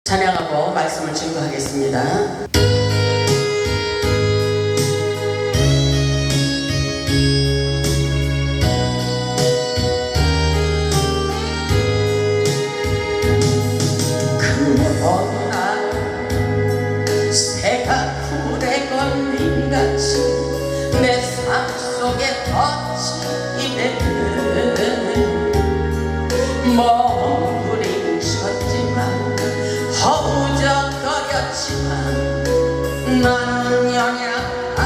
찬양하고 말씀을 증거하겠습니다. 그 어느 날 새가 굴에 걸린같이 내 삶 속에 덧치이네. 멍부림쳤지만 허우적거렸지만 나는 연약한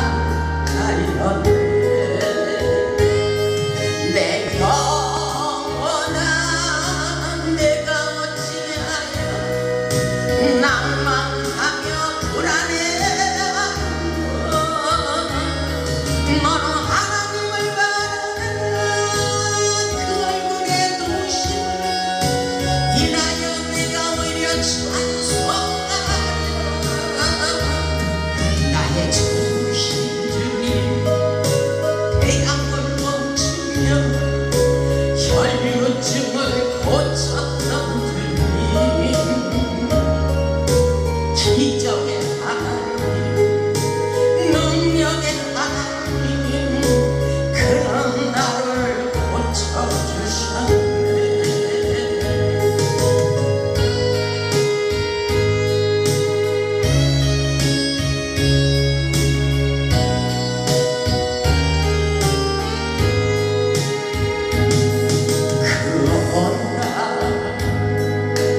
자였네. 내 영혼아 내가 어찌하여 낭만하며 불안해하는가. 너는 하나님을 바라라. 그 얼굴에 두심을 인하여 내가 오히려 찬송하리라. 나의 주신 주님 태양을 멈추며 혈류증을 고쳤던 주님, 기적의 하나님, 능력의 하나님, 그런 나를 고쳐주셨네.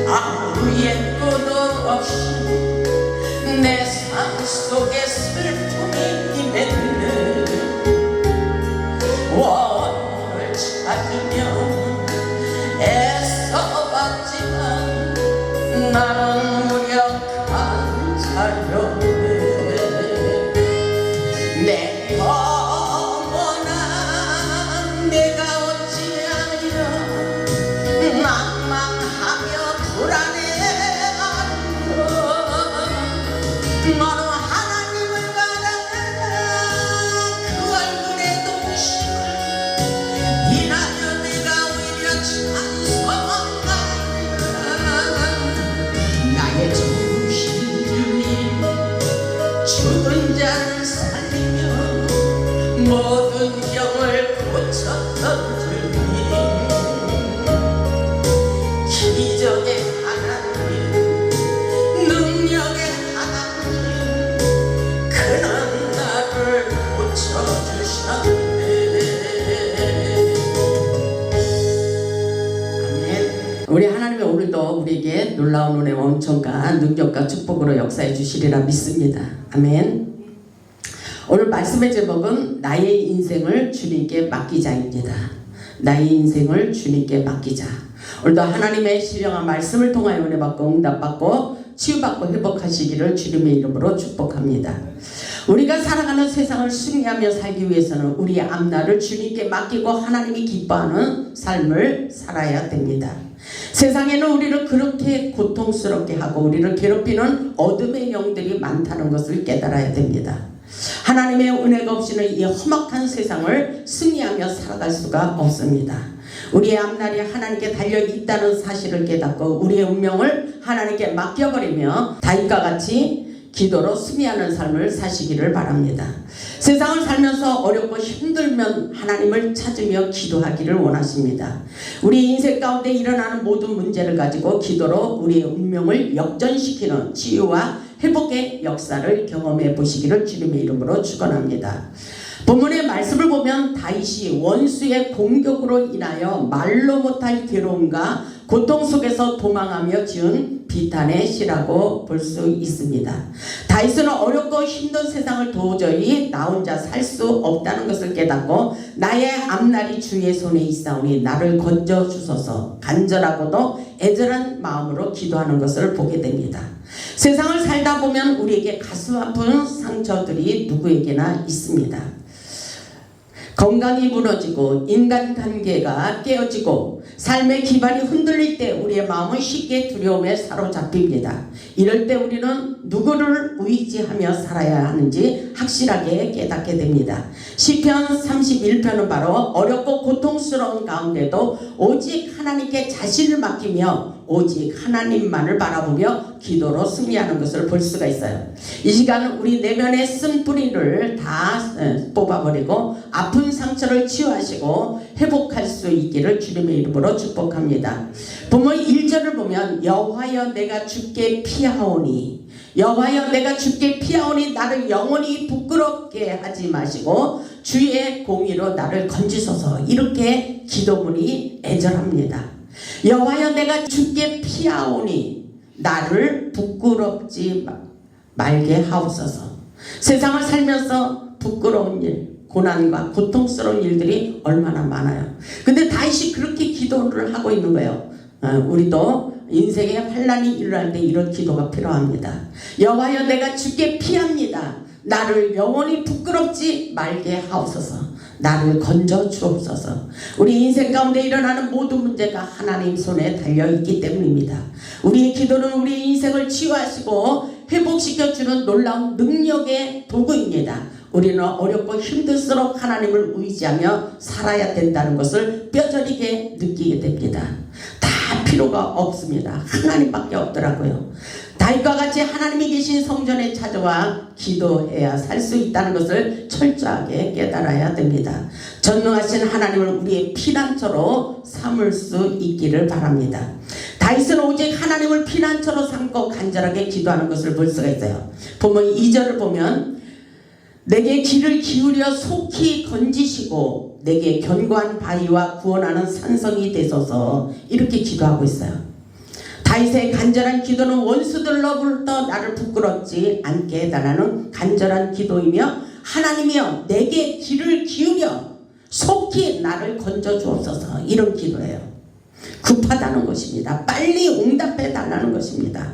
아무 예고도 없이 내 삶 속에 슬픔이 임했네. 원을 찾으며 애써봤지만 나는 무력한 자였네. 내 영혼아 내가 어찌하여 낭만하며 불안해하는가. 너는 하나님을 바라라. 그 얼굴에 동심을 인하여 내가 오히려 찬송하리라. 나의 주신 주님, 죽은 자를 살리며 모든 병을 고쳤던 주님, 기적의 하나님, 능력의 하나님, 그는 나를 고쳐주셨네. 아멘. 우리 하나님이 오늘도 우리에게 놀라운 은혜와 엄청난 능력과 축복으로 역사해 주시리라 믿습니다. 아멘. 오늘 말씀의 제목은 나의 인생을 주님께 맡기자입니다. 나의 인생을 주님께 맡기자. 오늘도 하나님의 신령한 말씀을 통하여 은혜받고 응답받고 치유받고 회복하시기를 주님의 이름으로 축복합니다. 우리가 살아가는 세상을 승리하며 살기 위해서는 우리의 앞날을 주님께 맡기고 하나님이 기뻐하는 삶을 살아야 됩니다. 세상에는 우리를 그렇게 고통스럽게 하고 우리를 괴롭히는 어둠의 영들이 많다는 것을 깨달아야 됩니다. 하나님의 은혜가 없이는 이 험악한 세상을 승리하며 살아갈 수가 없습니다. 우리의 앞날이 하나님께 달려있다는 사실을 깨닫고 우리의 운명을 하나님께 맡겨버리며 다윗과 같이 기도로 승리하는 삶을 사시기를 바랍니다. 세상을 살면서 어렵고 힘들면 하나님을 찾으며 기도하기를 원하십니다. 우리 인생 가운데 일어나는 모든 문제를 가지고 기도로 우리의 운명을 역전시키는 치유와 회복의 역사를 경험해 보시기를 주님의 이름으로 축원합니다. 본문의 말씀을 보면 다윗이 원수의 공격으로 인하여 말로 못할 괴로움과 고통 속에서 도망하며 지은 비탄의 시라고 볼 수 있습니다. 다윗은 어렵고 힘든 세상을 도저히 나 혼자 살 수 없다는 것을 깨닫고 나의 앞날이 주의 손에 있사오니 나를 건져 주소서 간절하고도 애절한 마음으로 기도하는 것을 보게 됩니다. 세상을 살다 보면 우리에게 가슴 아픈 상처들이 누구에게나 있습니다. 건강이 무너지고 인간관계가 깨어지고 삶의 기반이 흔들릴 때 우리의 마음은 쉽게 두려움에 사로잡힙니다. 이럴 때 우리는 누구를 의지하며 살아야 하는지 확실하게 깨닫게 됩니다. 시편 31편은 바로 어렵고 고통스러운 가운데도 오직 하나님께 자신을 맡기며 오직 하나님만을 바라보며 기도로 승리하는 것을 볼 수가 있어요. 이 시간 우리 내면의 쓴뿌리를 다 뽑아버리고 아픈 상처를 치유하시고 회복할 수 있기를 주님의 이름으로 축복합니다. 본문 1절을 보면 여호와여 내가 주께 피하오니 여호와여 내가 주께 피하오니 나를 영원히 부끄럽게 하지 마시고 주의 공의로 나를 건지소서. 이렇게 기도문이 애절합니다. 여호와여 내가 주께 피하오니 나를 부끄럽지 말게 하옵소서. 세상을 살면서 부끄러운 일, 고난과 고통스러운 일들이 얼마나 많아요. 근데 다윗이 그렇게 기도를 하고 있는 거예요. 우리도 인생에 환난이 일어날 때 이런 기도가 필요합니다. 여호와여 내가 주께 피합니다. 나를 영원히 부끄럽지 말게 하옵소서. 나를 건져 주옵소서. 우리 인생 가운데 일어나는 모든 문제가 하나님 손에 달려있기 때문입니다. 우리의 기도는 우리의 인생을 치유하시고 회복시켜주는 놀라운 능력의 도구입니다. 우리는 어렵고 힘들수록 하나님을 의지하며 살아야 된다는 것을 뼈저리게 느끼게 됩니다. 다 필요가 없습니다. 하나님밖에 없더라고요. 다윗과 같이 하나님이 계신 성전에 찾아와 기도해야 살 수 있다는 것을 철저하게 깨달아야 됩니다. 전능하신 하나님을 우리의 피난처로 삼을 수 있기를 바랍니다. 다윗은 오직 하나님을 피난처로 삼고 간절하게 기도하는 것을 볼 수가 있어요. 본문 2절을 보면 내게 귀를 기울여 속히 건지시고 내게 견고한 바위와 구원하는 산성이 되소서. 이렇게 기도하고 있어요. 다윗의 간절한 기도는 원수들로부터 나를 부끄럽지 않게 해달라는 간절한 기도이며 하나님이여 내게 귀를 기울여 속히 나를 건져 주옵소서. 이런 기도예요. 급하다는 것입니다. 빨리 응답해 달라는 것입니다.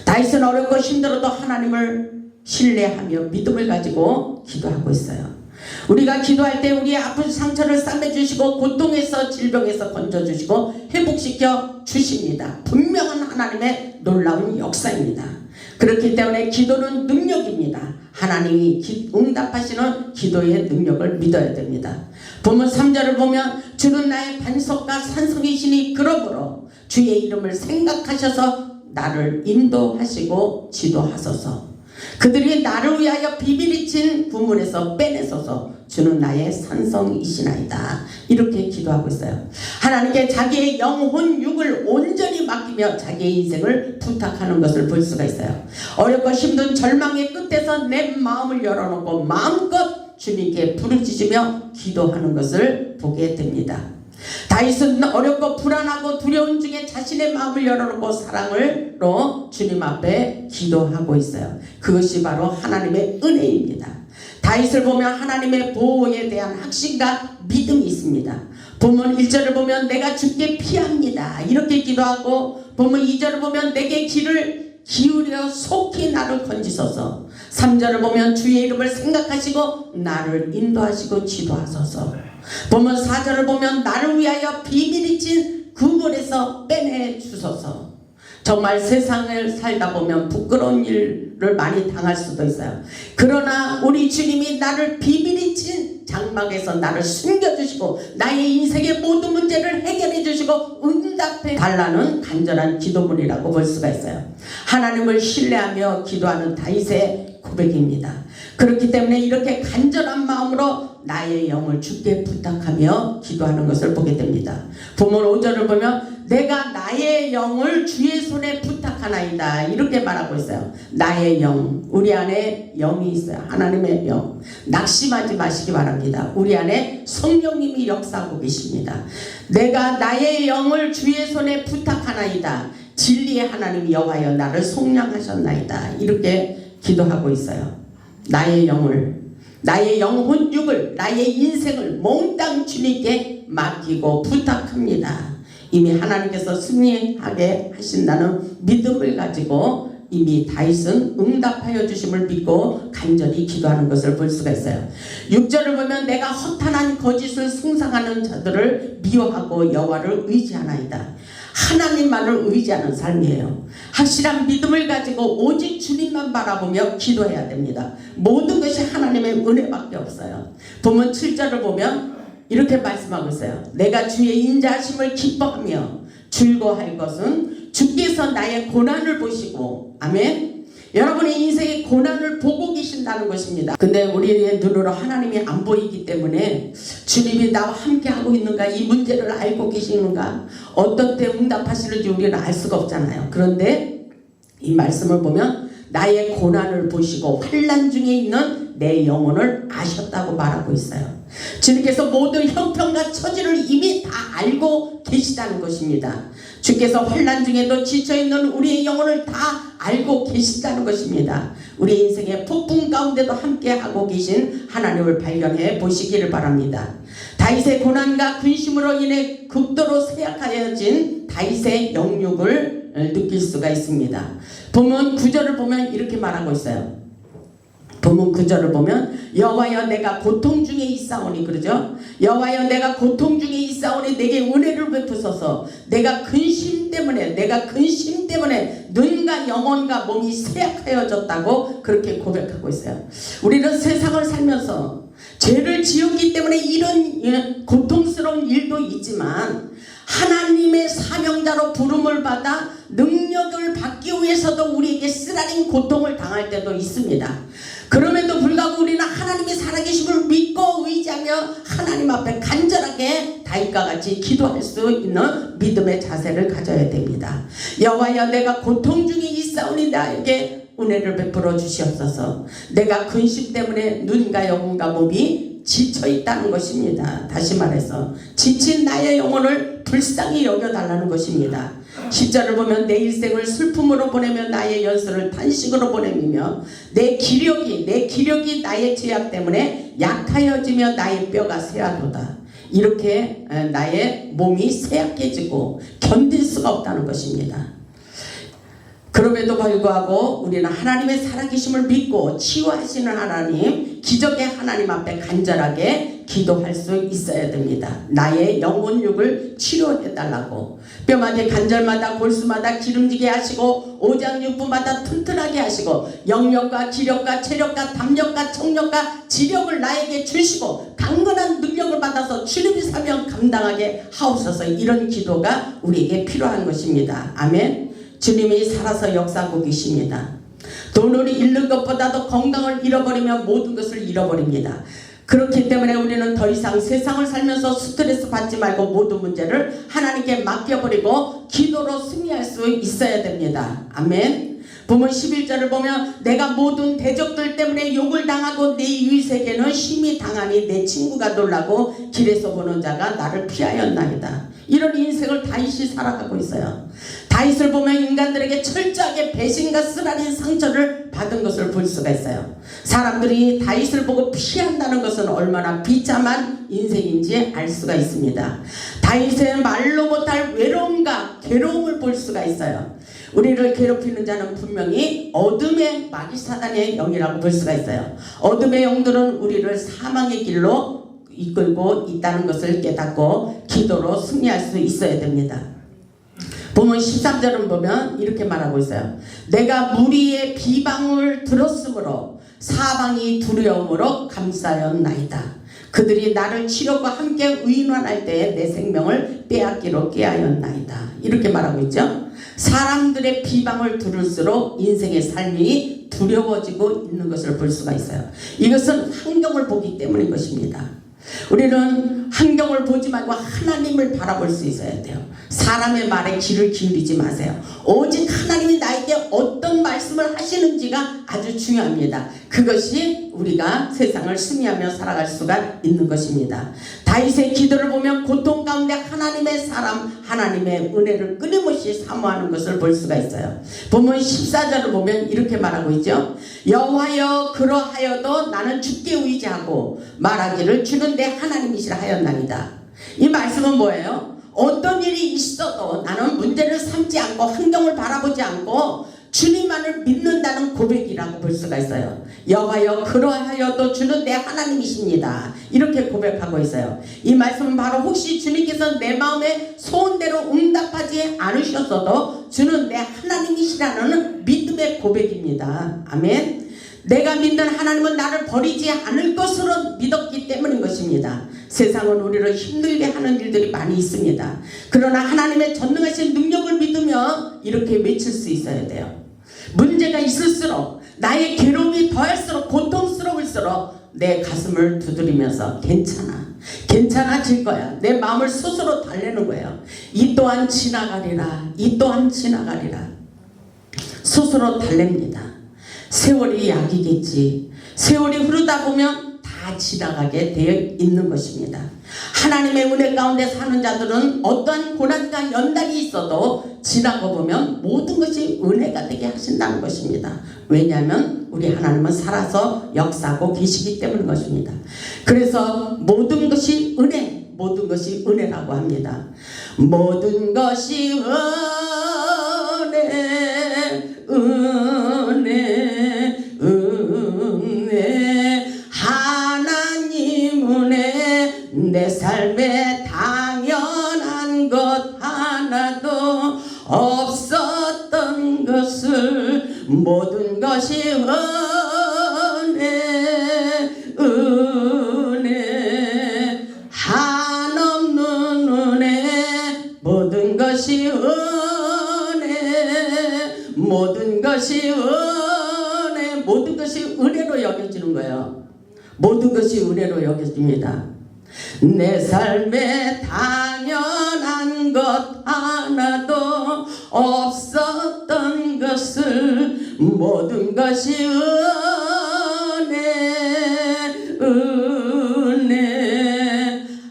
다윗은 어렵고 힘들어도 하나님을 신뢰하며 믿음을 가지고 기도하고 있어요. 우리가 기도할 때 우리의 아픈 상처를 싸매주시고 고통에서 질병에서 건져주시고 회복시켜 주십니다. 분명한 하나님의 놀라운 역사입니다. 그렇기 때문에 기도는 능력입니다. 하나님이 응답하시는 기도의 능력을 믿어야 됩니다. 본문 3절을 보면 주는 나의 반석과 산성이시니 그러므로 주의 이름을 생각하셔서 나를 인도하시고 지도하소서. 그들이 나를 위하여 비밀이 친 부문에서 빼내소서. 주는 나의 산성이시나이다. 이렇게 기도하고 있어요. 하나님께 자기의 영혼 육을 온전히 맡기며 자기의 인생을 부탁하는 것을 볼 수가 있어요. 어렵고 힘든 절망의 끝에서 내 마음을 열어놓고 마음껏 주님께 부르짖으며 기도하는 것을 보게 됩니다. 다윗은 어렵고 불안하고 두려운 중에 자신의 마음을 열어놓고 사랑으로 주님 앞에 기도하고 있어요. 그것이 바로 하나님의 은혜입니다. 다윗을 보면 하나님의 보호에 대한 확신과 믿음이 있습니다. 본문 1절을 보면 내가 주께 피합니다. 이렇게 기도하고 본문 2절을 보면 내게 귀를 기울여 속히 나를 건지소서. 3절을 보면 주의 이름을 생각하시고 나를 인도하시고 지도하소서. 본문 4절을 보면 나를 위하여 비밀이 친 그물에서 빼내 주소서. 정말 세상을 살다 보면 부끄러운 일을 많이 당할 수도 있어요. 그러나 우리 주님이 나를 비밀이 친 장막에서 나를 숨겨주시고 나의 인생의 모든 문제를 해결해 주시고 응답해 달라는 간절한 기도문이라고 볼 수가 있어요. 하나님을 신뢰하며 기도하는 다윗의 고백입니다. 그렇기 때문에 이렇게 간절한 마음으로 나의 영을 주께 부탁하며 기도하는 것을 보게 됩니다. 본문 5절을 보면 내가 나의 영을 주의 손에 부탁하나이다. 이렇게 말하고 있어요. 나의 영, 우리 안에 영이 있어요. 하나님의 영. 낙심하지 마시기 바랍니다. 우리 안에 성령님이 역사하고 계십니다. 내가 나의 영을 주의 손에 부탁하나이다. 진리의 하나님 여호와여 나를 속량하셨나이다. 이렇게 기도하고 있어요. 나의 영을, 나의 영혼 육을, 나의 인생을 몽땅 주님께 맡기고 부탁합니다. 이미 하나님께서 승리하게 하신다는 믿음을 가지고 이미 다윗은 응답하여 주심을 믿고 간절히 기도하는 것을 볼 수가 있어요. 6절을 보면 내가 허탄한 거짓을 숭상하는 자들을 미워하고 여호와를 의지하나이다. 하나님만을 의지하는 삶이에요. 확실한 믿음을 가지고 오직 주님만 바라보며 기도해야 됩니다. 모든 것이 하나님의 은혜밖에 없어요. 본문 7절을 보면 이렇게 말씀하고 있어요. 내가 주의 인자하심을 기뻐하며 즐거워할 것은 주께서 나의 고난을 보시고, 아멘. 여러분의 인생의 고난을 보고 계신다는 것입니다. 근데 우리의 눈으로 하나님이 안 보이기 때문에 주님이 나와 함께 하고 있는가, 이 문제를 알고 계시는가, 어떤 때 응답하시는지 우리는 알 수가 없잖아요. 그런데 이 말씀을 보면 나의 고난을 보시고 환난 중에 있는 내 영혼을 아셨다고 말하고 있어요. 주님께서 모든 형편과 처지를 이미 다 알고 계시다는 것입니다. 주께서 환난 중에도 지쳐있는 우리의 영혼을 다 알고 계신다는 것입니다. 우리 인생의 폭풍 가운데도 함께하고 계신 하나님을 발견해 보시기를 바랍니다. 다윗의 고난과 근심으로 인해 극도로 쇠약하여진 다윗의 영육을 느낄 수가 있습니다. 본문 9절을 보면 이렇게 말하고 있어요. 본문 9절을 보면 여호와여 내가 고통 중에 있사오니, 그러죠? 여호와여 내가 고통 중에 있사오니 내게 은혜를 베푸소서. 내가 근심 때문에 눈과 영혼과 몸이 쇠약하여졌다고 그렇게 고백하고 있어요. 우리는 세상을 살면서 죄를 지었기 때문에 이런 고통스러운 일도 있지만 하나님의 사명자로 부름을 받아 능력을 받기 위해서도 우리에게 쓰라린 고통을 당할 때도 있습니다. 그럼에도 불구하고 우리는 하나님의 살아계심을 믿고 의지하며 하나님 앞에 간절하게 다윗과 같이 기도할 수 있는 믿음의 자세를 가져야 됩니다. 여호와여 내가 고통 중에 있사오니 나에게 은혜를 베풀어 주시옵소서. 내가 근심 때문에 눈과 영혼과 몸이 지쳐 있다는 것입니다. 다시 말해서 지친 나의 영혼을 불쌍히 여겨달라는 것입니다. 10절을 보면 내 일생을 슬픔으로 보내며 나의 연수를 탄식으로 보내며 내 기력이 나의 죄악 때문에 약하여지며 나의 뼈가 쇠하도다. 이렇게 나의 몸이 쇠약해지고 견딜 수가 없다는 것입니다. 그럼에도 불구하고 우리는 하나님의 살아계심을 믿고 치유하시는 하나님, 기적의 하나님 앞에 간절하게 기도할 수 있어야 됩니다. 나의 영혼육을 치료해달라고, 뼈마디 관절마다 골수마다 기름지게 하시고 오장육부마다 튼튼하게 하시고 영력과 기력과 체력과 담력과 청력과 지력을 나에게 주시고 강건한 능력을 받아서 주님의 사명 감당하게 하옵소서. 이런 기도가 우리에게 필요한 것입니다. 아멘. 주님이 살아서 역사하고 계십니다. 돈을 잃는 것보다도 건강을 잃어버리면 모든 것을 잃어버립니다. 그렇기 때문에 우리는 더 이상 세상을 살면서 스트레스 받지 말고 모든 문제를 하나님께 맡겨버리고 기도로 승리할 수 있어야 됩니다. 아멘. 본문 11절을 보면 내가 모든 대적들 때문에 욕을 당하고 내 이웃에게는 심히 당하니 내 친구가 놀라고 길에서 보는 자가 나를 피하였나이다. 이런 인생을 다윗이 살아가고 있어요. 다윗을 보면 인간들에게 철저하게 배신과 쓰라린 상처를 받은 것을 볼 수가 있어요. 사람들이 다윗을 보고 피한다는 것은 얼마나 비참한 인생인지 알 수가 있습니다. 다윗의 말로 못할 외로움과 괴로움을 볼 수가 있어요. 우리를 괴롭히는 자는 분명히 어둠의 마귀 사단의 영이라고 볼 수가 있어요. 어둠의 영들은 우리를 사망의 길로 이끌고 있다는 것을 깨닫고 기도로 승리할 수 있어야 됩니다. 본문 13절을 보면 이렇게 말하고 있어요. 내가 무리의 비방을 들었으므로 사방이 두려움으로 감싸였나이다. 그들이 나를 치료과 함께 의논할 때에 내 생명을 빼앗기로 꾀하였나이다. 이렇게 말하고 있죠. 사람들의 비방을 들을수록 인생의 삶이 두려워지고 있는 것을 볼 수가 있어요. 이것은 환경을 보기 때문인 것입니다. 우리는 환경을 보지 말고 하나님을 바라볼 수 있어야 돼요. 사람의 말에 귀를 기울이지 마세요. 오직 하나님이 나에게 어떤 말씀을 하시는지가 아주 중요합니다. 그것이 우리가 세상을 승리하며 살아갈 수가 있는 것입니다. 다윗의 기도를 보면 고통 가운데 하나님의 사람, 하나님의 은혜를 끊임없이 사모하는 것을 볼 수가 있어요. 본문 14절을 보면 이렇게 말하고 있죠. 여호와여 그러하여도 나는 주께 의지하고 말하기를 주는 내 하나님이시라 하였나이다. 이 말씀은 뭐예요? 어떤 일이 있어도 나는 문제를 삼지 않고 환경을 바라보지 않고 주님만을 믿는다는 고백이라고 볼 수가 있어요. 여호와여 그러하여도 주는 내 하나님이십니다. 이렇게 고백하고 있어요. 이 말씀은 바로 혹시 주님께서 내 마음의 소원대로 응답하지 않으셨어도 주는 내 하나님이시라는 믿음의 고백입니다. 아멘. 내가 믿는 하나님은 나를 버리지 않을 것으로 믿었기 때문인 것입니다. 세상은 우리를 힘들게 하는 일들이 많이 있습니다. 그러나 하나님의 전능하신 능력을 믿으며 이렇게 외칠 수 있어야 돼요. 문제가 있을수록 나의 괴로움이 더할수록 고통스러울수록 내 가슴을 두드리면서 괜찮아질 거야. 내 마음을 스스로 달래는 거예요. 이 또한 지나가리라. 이 또한 지나가리라. 스스로 달랩니다. 세월이 약이겠지. 세월이 흐르다 보면 다 지나가게 되어 있는 것입니다. 하나님의 은혜 가운데 사는 자들은 어떠한 고난과 연단이 있어도 지나고 보면 모든 것이 은혜가 되게 하신다는 것입니다. 왜냐하면 우리 하나님은 살아서 역사하고 계시기 때문인 것입니다. 그래서 모든 것이 은혜라고 합니다. 모든 것이 은혜 하나님 은혜 내 삶에 당연한 것 하나도 없었던 것을 모든 것이 은혜 한없는 은혜 모든 것이 은혜 모든 것이 은혜로 여겨지는 거예요. 모든 것이 은혜로 여겨집니다. 내 삶에 당연한 것 하나도 없었던 것을 모든 것이 은혜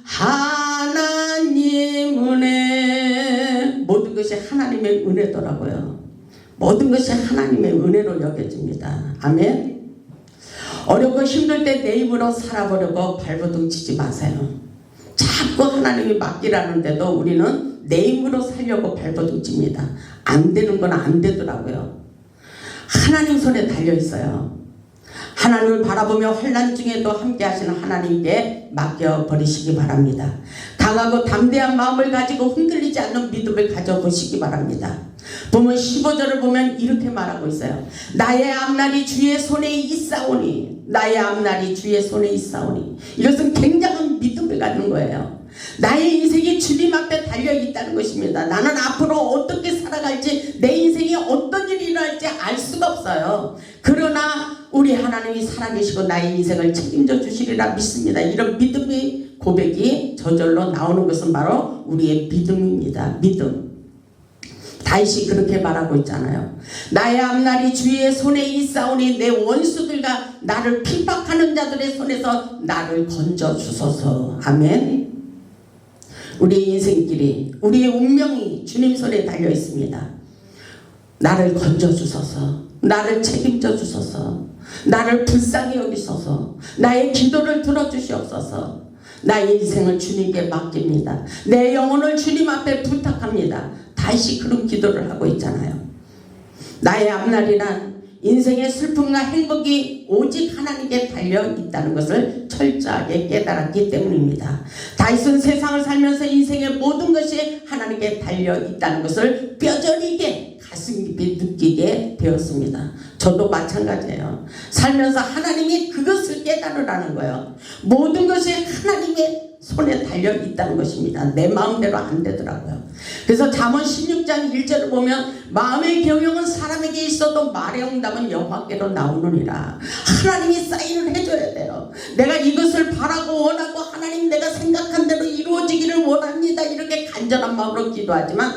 하나님 은혜 모든 것이 하나님의 은혜더라고요. 모든 것이 하나님의 은혜로 여겨집니다. 아멘. 어렵고 힘들 때 내 힘으로 살아보려고 발버둥 치지 마세요. 자꾸 하나님이 맡기라는데도 우리는 내 힘으로 살려고 발버둥 칩니다. 안 되는 건 안 되더라고요. 하나님 손에 달려있어요. 하나님을 바라보며 환난 중에도 함께 하시는 하나님께 맡겨버리시기 바랍니다. 강하고 담대한 마음을 가지고 흔들리지 않는 믿음을 가져보시기 바랍니다. 보면 15절을 보면 이렇게 말하고 있어요. 나의 앞날이 주의 손에 있사오니 나의 앞날이 주의 손에 있사오니 이것은 굉장한 믿음을 갖는 거예요. 나의 인생이 주님 앞에 달려있다는 것입니다. 나는 앞으로 어떻게 살아갈지 내 인생에 어떤 일이 일어날지 알 수가 없어요. 그러나 우리 하나님이 살아계시고 나의 인생을 책임져 주시리라 믿습니다. 이런 믿음의 고백이 저절로 나오는 것은 바로 우리의 믿음입니다. 믿음. 다윗이 그렇게 말하고 있잖아요. 나의 앞날이 주의 손에 있사오니 내 원수들과 나를 핍박하는 자들의 손에서 나를 건져 주소서. 아멘. 우리의 인생길이 우리의 운명이 주님 손에 달려 있습니다. 나를 건져 주소서. 나를 책임져 주소서. 나를 불쌍히 여기소서. 나의 기도를 들어주시옵소서. 나의 인생을 주님께 맡깁니다. 내 영혼을 주님 앞에 부탁합니다. 다시 그런 기도를 하고 있잖아요. 나의 앞날이란 인생의 슬픔과 행복이 오직 하나님께 달려 있다는 것을 철저하게 깨달았기 때문입니다. 다윗은 세상을 살면서 인생의 모든 것이 하나님께 달려 있다는 것을 뼈저리게 가슴 깊이 느끼게 되었습니다. 저도 마찬가지예요. 살면서 하나님이 그것을 깨달으라는 거예요. 모든 것이 하나님의 손에 달려 있다는 것입니다. 내 마음대로 안 되더라고요. 그래서 잠언 16장 1절을 보면 마음의 경영은 사람에게 있어도 말의 응답은 여호와께로 나오느니라. 하나님이 사인을 해줘야 돼요. 내가 이것을 바라고 원하고 하나님 내가 생각한 대로 이루어지기를 원합니다. 이렇게 간절한 마음으로 기도하지만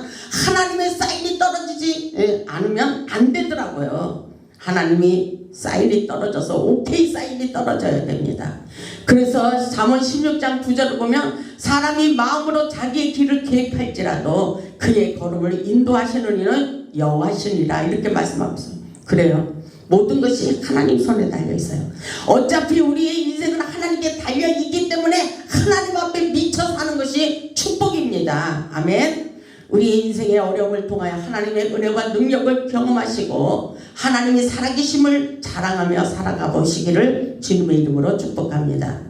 하나님의 사인이 떨어지지 않으면 안 되더라고요. 하나님이 사인이 떨어져서 오케이 사인이 떨어져야 됩니다. 그래서 잠언 16장 9절을 보면 사람이 마음으로 자기의 길을 계획할지라도 그의 걸음을 인도하시는 이는 여호와시니라 이렇게 말씀하면서 그래요. 모든 것이 하나님 손에 달려있어요. 어차피 우리의 인생은 하나님께 달려있기 때문에 하나님 앞에 미쳐 사는 것이 축복입니다. 아멘. 우리 인생의 어려움을 통하여 하나님의 은혜와 능력을 경험하시고 하나님이 살아계심을 자랑하며 살아가 보시기를 주님의 이름으로 축복합니다.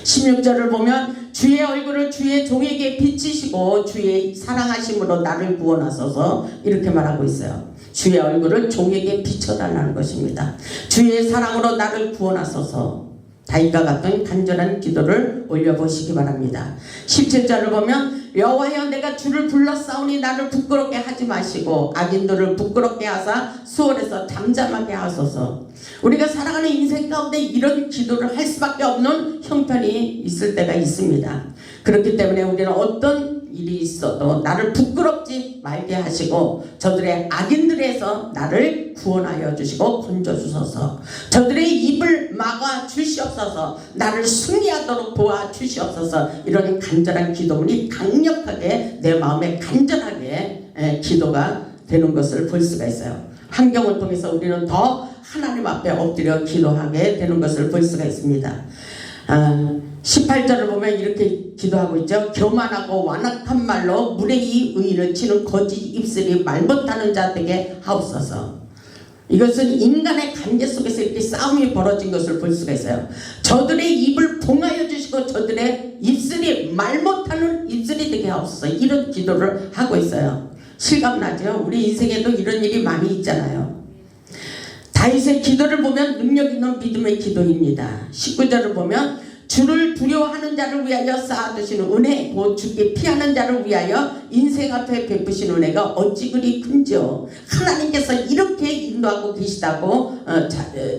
16절을 보면 주의 얼굴을 주의 종에게 비치시고 주의 사랑하심으로 나를 구원하소서 이렇게 말하고 있어요. 주의 얼굴을 종에게 비춰달라는 것입니다. 주의 사랑으로 나를 구원하소서. 다윗과 같은 간절한 기도를 올려보시기 바랍니다. 17절을 보면 여호와여 내가 주를 불러싸우니 나를 부끄럽게 하지 마시고 악인들을 부끄럽게 하사 수월에서 잠잠하게 하소서. 우리가 살아가는 인생 가운데 이런 기도를 할 수밖에 없는 형편이 있을 때가 있습니다. 그렇기 때문에 우리는 어떤 일이 있어도 나를 부끄럽지 말게 하시고 저들의 악인들에서 나를 구원하여 주시고 건져 주소서. 저들의 입을 막아 주시옵소서. 나를 승리하도록 도와 주시옵소서. 이런 간절한 기도문이 강력하게 내 마음에 간절하게 기도가 되는 것을 볼 수가 있어요. 환경을 통해서 우리는 더 하나님 앞에 엎드려 기도하게 되는 것을 볼 수가 있습니다. 18절을 보면 이렇게 기도하고 있죠. 교만하고 완악한 말로 무례히 의인을 치는 거짓 입술이 말 못하는 자에게 하옵소서. 이것은 인간의 관계 속에서 이렇게 싸움이 벌어진 것을 볼 수가 있어요. 저들의 입을 봉하여 주시고 저들의 입술이 말 못하는 입술이 되게 하옵소서. 이런 기도를 하고 있어요. 실감나죠? 우리 인생에도 이런 일이 많이 있잖아요. 다윗의 기도를 보면 능력 있는 믿음의 기도입니다. 19절을 보면 주를 두려워하는 자를 위하여 쌓아두시는 은혜 곧 주께 피하는 자를 위하여 인생 앞에 베푸신 은혜가 어찌 그리 큰지요. 하나님께서 이렇게 인도하고 계시다고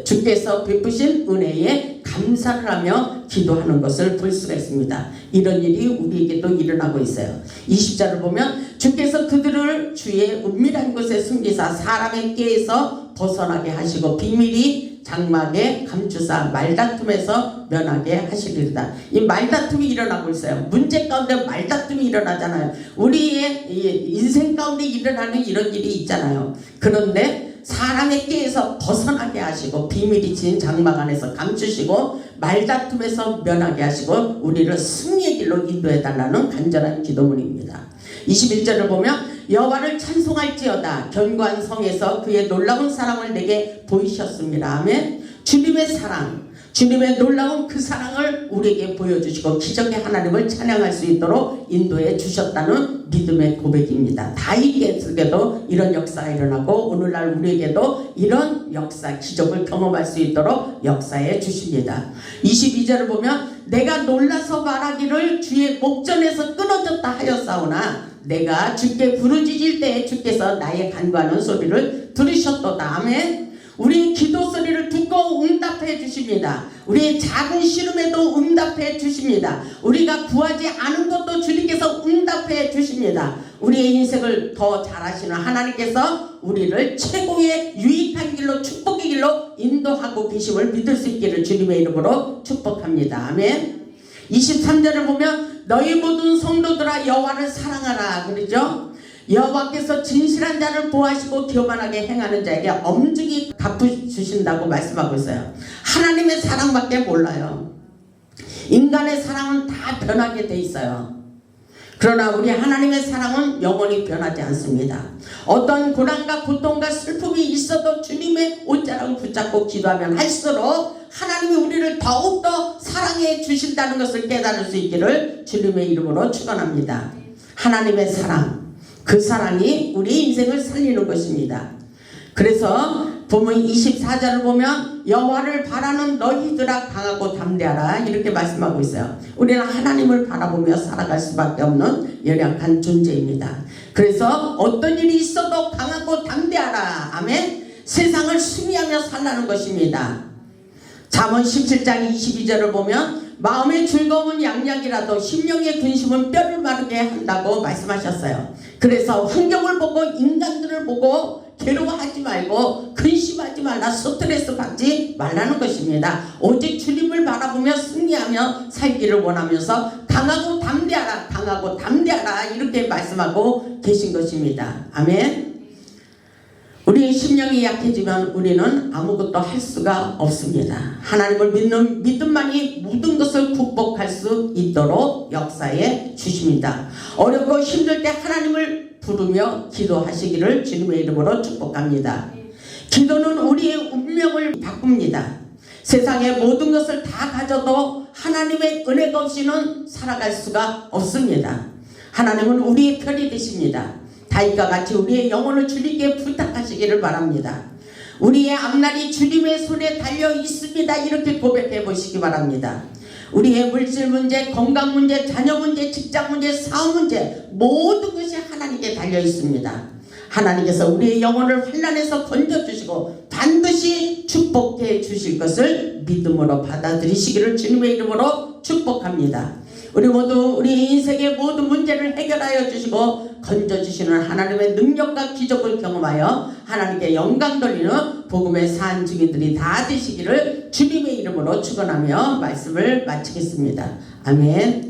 주께서 베푸신 은혜에 감사를 하며 기도하는 것을 볼 수가 있습니다. 이런 일이 우리에게도 일어나고 있어요. 20절을 보면 주께서 그들을 주의 은밀한 곳에 숨기사 사람의 꾀에서 벗어나게 하시고 비밀이 장막에 감추사 말다툼에서 면하게 하시리로다. 이 말다툼이 일어나고 있어요. 문제 가운데 말다툼이 일어나잖아요. 우리의 인생 가운데 일어나는 이런 일이 있잖아요. 그런데 사람의 꾀에서 벗어나게 하시고 비밀이 진 장막 안에서 감추시고 말다툼에서 면하게 하시고 우리를 승리의 길로 인도해달라는 간절한 기도문입니다. 21절을 보면 여호와를 찬송할지어다. 견고한 성에서 그의 놀라운 사랑을 내게 보이셨습니다. 아멘. 주님의 사랑, 주님의 놀라운 그 사랑을 우리에게 보여주시고 기적의 하나님을 찬양할 수 있도록 인도해 주셨다는 믿음의 고백입니다. 다윗에게도 이런 역사가 일어나고 오늘날 우리에게도 이런 역사, 기적을 경험할 수 있도록 역사해 주십니다. 22절을 보면 내가 놀라서 말하기를 주의 목전에서 끊어졌다 하였사오나 내가 주께 부르짖을 때에 주께서 나의 간구하는 소리를 들으셨도다. 아멘. 우리의 기도 소리를 듣고 응답해 주십니다. 우리의 작은 시름에도 응답해 주십니다. 우리가 구하지 않은 것도 주님께서 응답해 주십니다. 우리의 인생을 더 잘하시는 하나님께서 우리를 최고의 유익한 길로 축복의 길로 인도하고 계심을 믿을 수 있기를 주님의 이름으로 축복합니다. 아멘. 23절을 보면 너희 모든 성도들아 여호와를 사랑하라 그러죠. 여호와께서 진실한 자를 보호하시고 교만하게 행하는 자에게 엄중히 갚아주신다고 말씀하고 있어요. 하나님의 사랑밖에 몰라요. 인간의 사랑은 다 변하게 돼 있어요. 그러나 우리 하나님의 사랑은 영원히 변하지 않습니다. 어떤 고난과 고통과 슬픔이 있어도 주님의 옷자락을 붙잡고 기도하면 할수록 하나님이 우리를 더욱더 사랑해 주신다는 것을 깨달을 수 있기를 주님의 이름으로 축원합니다. 하나님의 사랑, 그 사랑이 우리 인생을 살리는 것입니다. 그래서 본문 24절을 보면 여호와를 바라는 너희들아 강하고 담대하라 이렇게 말씀하고 있어요. 우리는 하나님을 바라보며 살아갈 수밖에 없는 연약한 존재입니다. 그래서 어떤 일이 있어도 강하고 담대하라. 아멘. 세상을 승리하며 살라는 것입니다. 잠언 17장 22절을 보면 마음의 즐거움은 양약이라도 심령의 근심은 뼈를 마르게 한다고 말씀하셨어요. 그래서 환경을 보고 인간들을 보고 괴로워하지 말고 근심하지 말라, 스트레스 받지 말라는 것입니다. 오직 주님을 바라보며 승리하며 살기를 원하면서 강하고 담대하라, 강하고 담대하라 이렇게 말씀하고 계신 것입니다. 아멘. 우리의 심령이 약해지면 우리는 아무것도 할 수가 없습니다. 하나님을 믿는 믿음만이 모든 것을 극복할 수 있도록 역사해 주십니다. 어렵고 힘들 때 하나님을 부르며 기도하시기를 주님의 이름으로 축복합니다. 기도는 우리의 운명을 바꿉니다. 세상의 모든 것을 다 가져도 하나님의 은혜가 없이는 살아갈 수가 없습니다. 하나님은 우리의 편이 되십니다. 다윗과 같이 우리의 영혼을 주님께 부탁하시기를 바랍니다. 우리의 앞날이 주님의 손에 달려 있습니다. 이렇게 고백해 보시기 바랍니다. 우리의 물질 문제, 건강 문제, 자녀 문제, 직장 문제, 사업 문제 모든 것이 하나님께 달려 있습니다. 하나님께서 우리의 영혼을 환난에서 건져주시고 반드시 축복해 주실 것을 믿음으로 받아들이시기를 주님의 이름으로 축복합니다. 우리 모두 우리 인생의 모든 문제를 해결하여 주시고 건져주시는 하나님의 능력과 기적을 경험하여 하나님께 영광 돌리는 복음의 산 증인들이 다 되시기를 주님의 이름으로 축원하며 말씀을 마치겠습니다. 아멘.